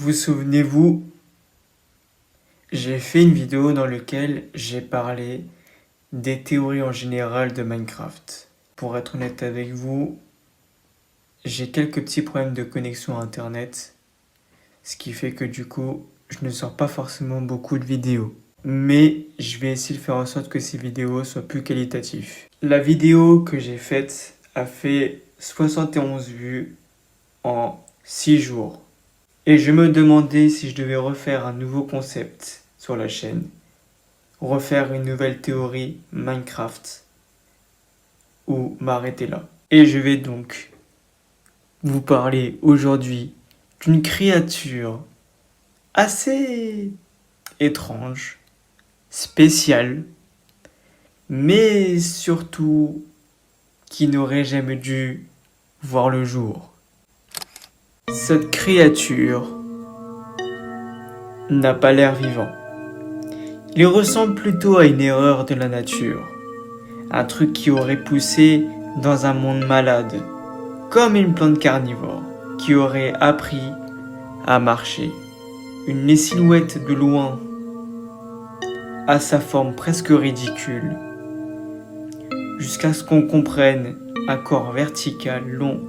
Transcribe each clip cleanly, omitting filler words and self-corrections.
Vous souvenez-vous, j'ai fait une vidéo dans laquelle j'ai parlé des théories en général de Minecraft. Pour être honnête avec vous, j'ai quelques petits problèmes de connexion à Internet, ce qui fait que du coup, je ne sors pas forcément beaucoup de vidéos. Mais je vais essayer de faire en sorte que ces vidéos soient plus qualitatives. La vidéo que j'ai faite a fait 71 vues en 6 jours. Et je me demandais si je devais refaire un nouveau concept sur la chaîne, refaire une nouvelle théorie Minecraft, ou m'arrêter là. Et je vais donc vous parler aujourd'hui d'une créature assez étrange, spéciale, mais surtout qui n'aurait jamais dû voir le jour. Cette créature n'a pas l'air vivant. Il ressemble plutôt à une erreur de la nature. Un truc qui aurait poussé dans un monde malade, comme une plante carnivore qui aurait appris à marcher. Une silhouette de loin, à sa forme presque ridicule, jusqu'à ce qu'on comprenne un corps vertical long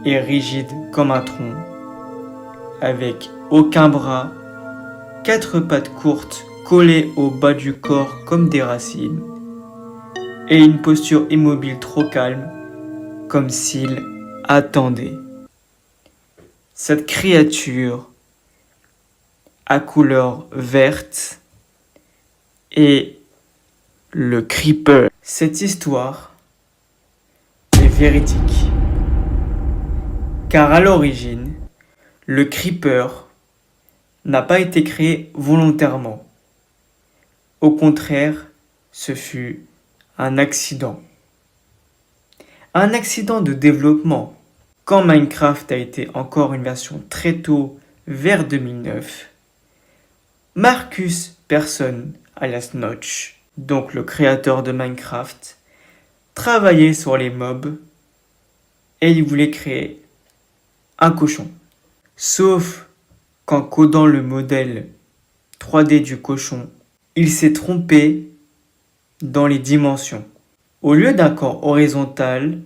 et rigide comme un tronc, avec aucun bras, 4 pattes courtes collées au bas du corps comme des racines, et une posture immobile trop calme, comme s'il attendait. Cette créature à couleur verte est le Creeper. Cette histoire est véridique, car à l'origine, le Creeper n'a pas été créé volontairement. Au contraire, ce fut un accident. Un accident de développement. Quand Minecraft a été encore une version très tôt, vers 2009, Marcus Persson, alias Notch, donc le créateur de Minecraft, travaillait sur les mobs et il voulait créer un cochon. Sauf qu'en codant le modèle 3D du cochon, il s'est trompé dans les dimensions. Au lieu d'un corps horizontal,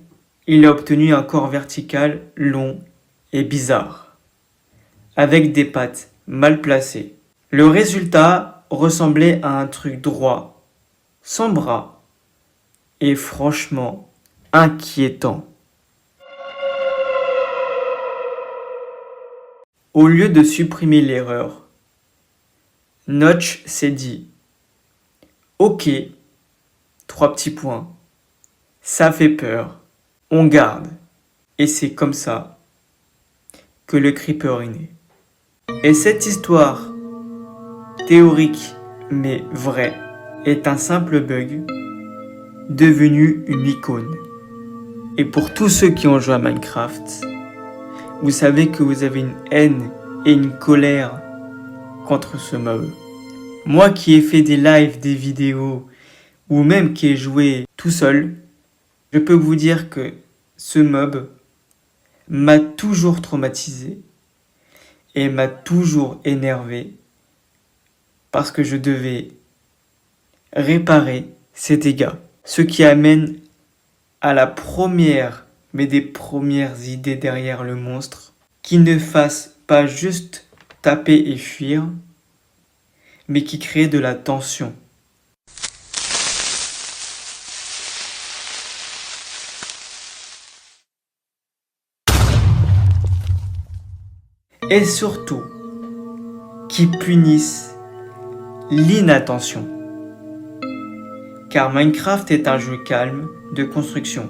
il a obtenu un corps vertical long et bizarre, avec des pattes mal placées. Le résultat ressemblait à un truc droit, sans bras, et franchement inquiétant. Au lieu de supprimer l'erreur, Notch s'est dit « Ok, 3 petits points, ça fait peur, on garde. » Et c'est comme ça que le Creeper est né. Et cette histoire, théorique mais vraie, est un simple bug devenu une icône. Et pour tous ceux qui ont joué à Minecraft, vous savez que vous avez une haine et une colère contre ce mob. Moi qui ai fait des lives, des vidéos, ou même qui ai joué tout seul, je peux vous dire que ce mob m'a toujours traumatisé et m'a toujours énervé parce que je devais réparer ces dégâts. Ce qui amène à la première, mais des premières idées derrière le monstre, qui ne fasse pas juste taper et fuir, mais qui crée de la tension. Et surtout, qui punisse l'inattention. Car Minecraft est un jeu calme de construction.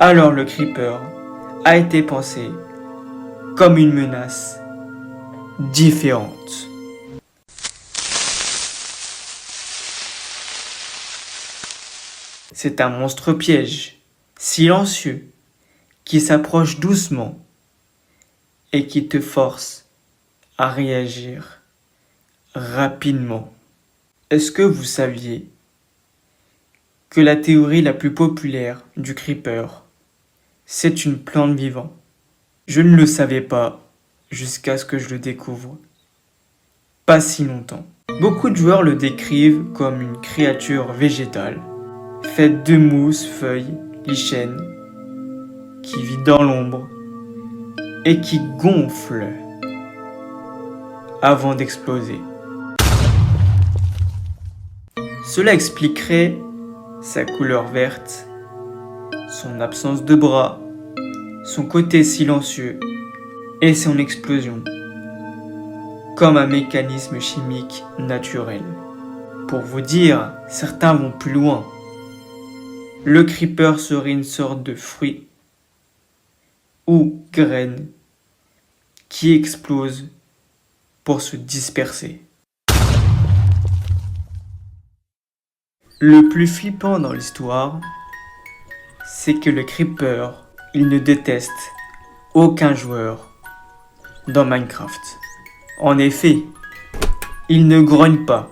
Alors le Creeper a été pensé comme une menace différente. C'est un monstre piège, silencieux, qui s'approche doucement et qui te force à réagir rapidement. Est-ce que vous saviez que la théorie la plus populaire du Creeper, c'est une plante vivante? Je ne le savais pas jusqu'à ce que je le découvre. Pas si longtemps. Beaucoup de joueurs le décrivent comme une créature végétale, faite de mousse, feuilles, lichen, qui vit dans l'ombre et qui gonfle avant d'exploser. Cela expliquerait sa couleur verte, son absence de bras, son côté silencieux et son explosion, comme un mécanisme chimique naturel. Pour vous dire, certains vont plus loin. Le creeper serait une sorte de fruit ou graine qui explose pour se disperser. Le plus flippant dans l'histoire, c'est que le creeper, il ne déteste aucun joueur dans Minecraft. En effet, il ne grogne pas,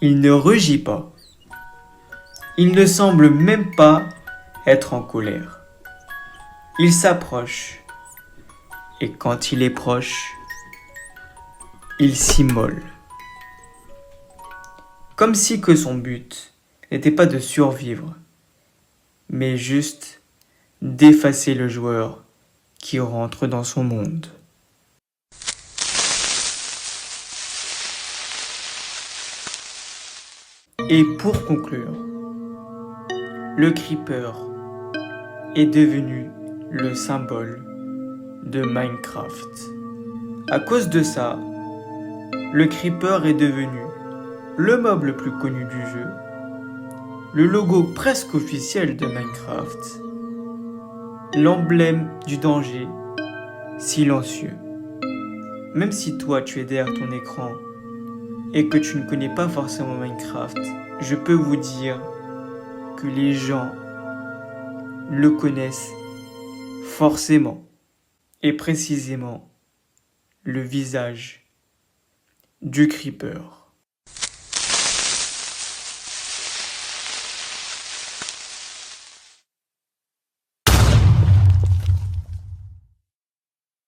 il ne rugit pas, il ne semble même pas être en colère. Il s'approche, et quand il est proche, il s'immole. Comme si que son but n'était pas de survivre, mais juste d'effacer le joueur qui rentre dans son monde. Et pour conclure, le creeper est devenu le symbole de Minecraft. À cause de ça, le creeper est devenu le mob le plus connu du jeu, le logo presque officiel de Minecraft, l'emblème du danger silencieux. Même si toi tu es derrière ton écran et que tu ne connais pas forcément Minecraft, je peux vous dire que les gens le connaissent forcément et précisément le visage du creeper.